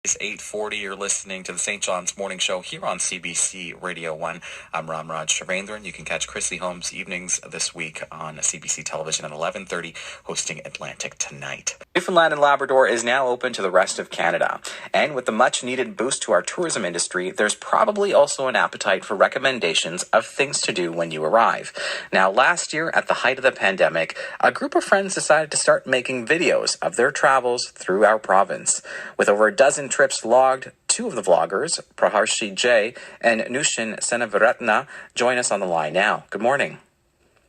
It's 8:40. You're listening to the St. John's Morning Show here on CBC Radio 1. I'm Ramraajh Krissy. You can catch Krissy Holmes evenings this week on CBC Television at 11:30, hosting Atlantic Tonight. Newfoundland and Labrador is now open to the rest of Canada. And with the much-needed boost to our tourism industry, there's probably also an appetite for recommendations of things to do when you arrive. Now, last year, at the height of the pandemic, a group of friends decided to start making videos of their travels through our province. With over a dozen trips vlogged, two of the vloggers, Praharshi J and Nushin Senaviratna, join us on the line now. Good morning.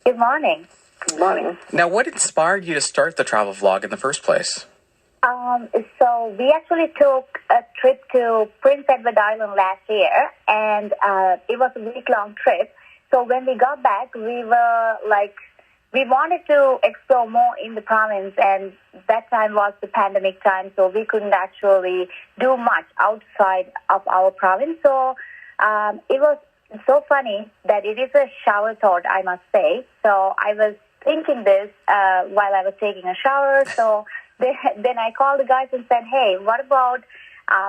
Good morning. Good morning. Now, what inspired you to start the travel vlog in the first place? So we actually took a trip to Prince Edward Island last year, and it was a week-long trip. So when we got back, we wanted to explore more in the province, and that time was the pandemic time, so we couldn't actually do much outside of our province. So it was so funny that it is a shower thought, I must say. So I was thinking this while I was taking a shower. So then I called the guys and said, hey, what about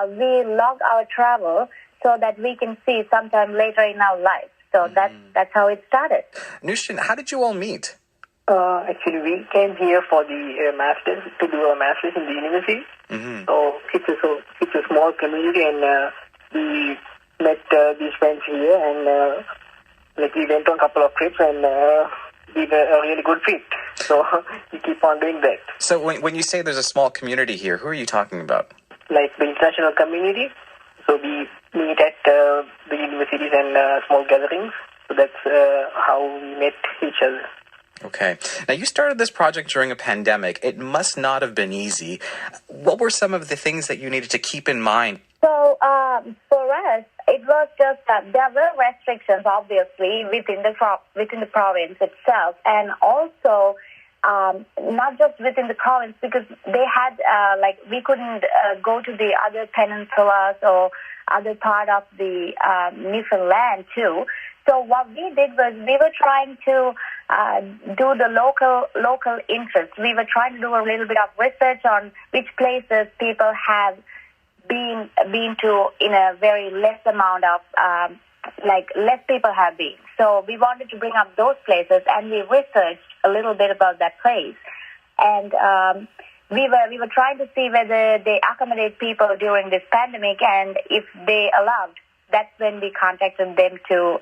we log our travel so that we can see sometime later in our life. So that's how it started. Nushin, how did you all meet? Actually, we came here for the masters, to do a masters in the university. Mm-hmm. So it's a small community, and we met these friends here, and we went on a couple of trips, and we were a really good fit. So we keep on doing that. So when you say there's a small community here, who are you talking about? Like the international community. So we meet at the universities and small gatherings. So that's how we met each other. Okay. Now, you started this project during a pandemic. It must not have been easy. What were some of the things that you needed to keep in mind? So for us, it was just there were restrictions, obviously, within the province itself, and also not just within the province, because they had we couldn't go to the other peninsulas or other part of the Newfoundland too. So what we did was we were trying to do the local interest. We were trying to do a little bit of research on which places people have been to in a very less amount of less people have been. So we wanted to bring up those places, and we researched a little bit about that place, and we were trying to see whether they accommodate people during this pandemic, and if they allowed. That's when we contacted them to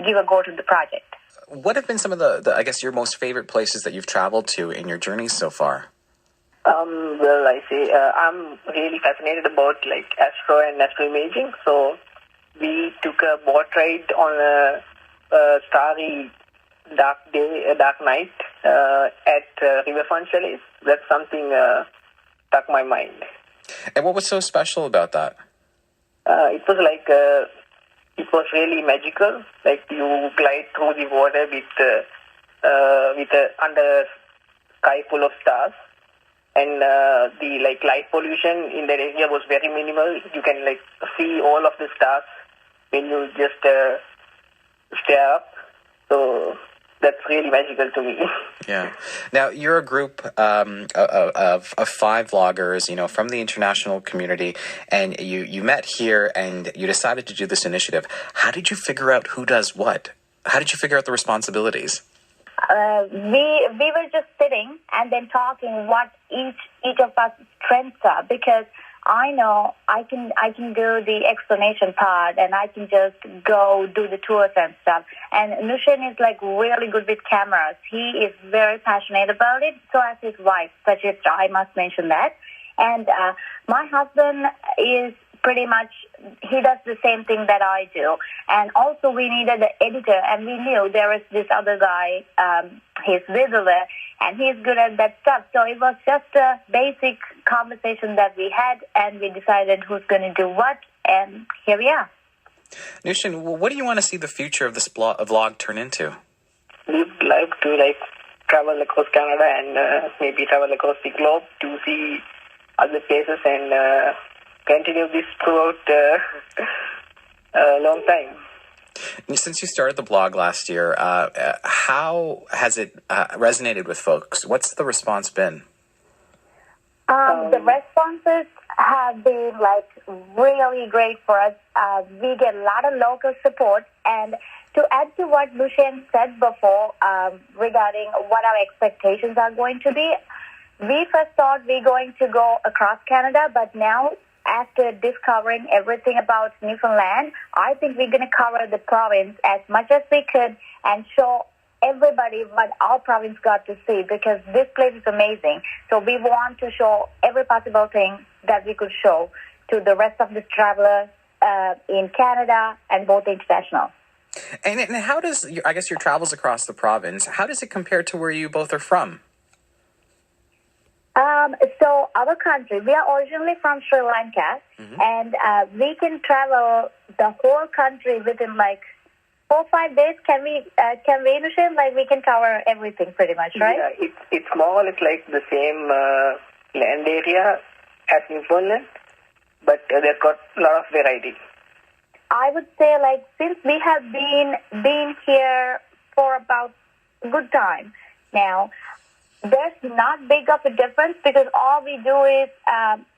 give a go to the project. What have been some of the I guess, your most favorite places that you've traveled to in your journey so far? Well, I say I'm really fascinated about astro and astro imaging. So we took a boat ride on a starry dark day, a dark night at Riverfront Chalet. That's something stuck my mind. And what was so special about that? It was it was really magical. Like you glide through the water with under sky full of stars, and the light pollution in that area was very minimal. You can see all of the stars when you just stare up. So that's really magical to me. Yeah. Now, you're a group of five vloggers, from the international community, and you met here and you decided to do this initiative. How did you figure out who does what? How did you figure out the responsibilities? We were just sitting and then talking what each of us strengths are, because I know I can do the explanation part, and I can just go do the tours and stuff. And Nushin is really good with cameras. He is very passionate about it. So as his wife, Sajitra, I must mention that. And my husband is pretty much, he does the same thing that I do. And also we needed an editor, and we knew there was this other guy, he's visitor, and he's good at that stuff. So it was just a basic conversation that we had, and we decided who's going to do what, and here we are. Nushin, what do you want to see the future of this vlog turn into? We'd like to travel across Canada and maybe travel across the globe to see other places and continue this throughout a long time. Since you started the blog last year, how has it resonated with folks? What's the response been? The responses have been like really great for us. We get a lot of local support, and to add to what Lushan said before regarding what our expectations are going to be, we first thought we're going to go across Canada, but now after discovering everything about Newfoundland, I think we're going to cover the province as much as we could and show everybody what our province got to see, because this place is amazing. So we want to show every possible thing that we could show to the rest of the travelers in Canada and both international. And how does, I guess, your travels across the province, how does it compare to where you both are from? So our country, we are originally from Sri Lanka, and we can travel the whole country within like 4 or 5 days. Can we, Nushan? Like we can cover everything pretty much, right? Yeah, it's more or less like the same land area as Newfoundland, but they've got a lot of variety. I would say, like, since we have been here for about a good time now, there's not big of a difference, because all we do is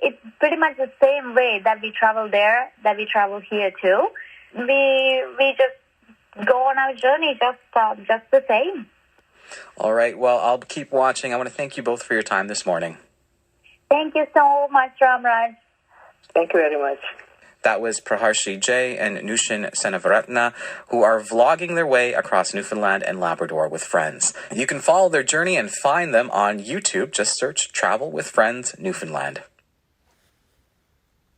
it's pretty much the same way that we travel there, that we travel here too. We just go on our journey just the same. All right. Well, I'll keep watching. I want to thank you both for your time this morning. Thank you so much, Ramraajh. Thank you very much. That was Praharshi J. and Nushan Senavaratna, who are vlogging their way across Newfoundland and Labrador with friends. You can follow their journey and find them on YouTube. Just search Travel with Friends Newfoundland.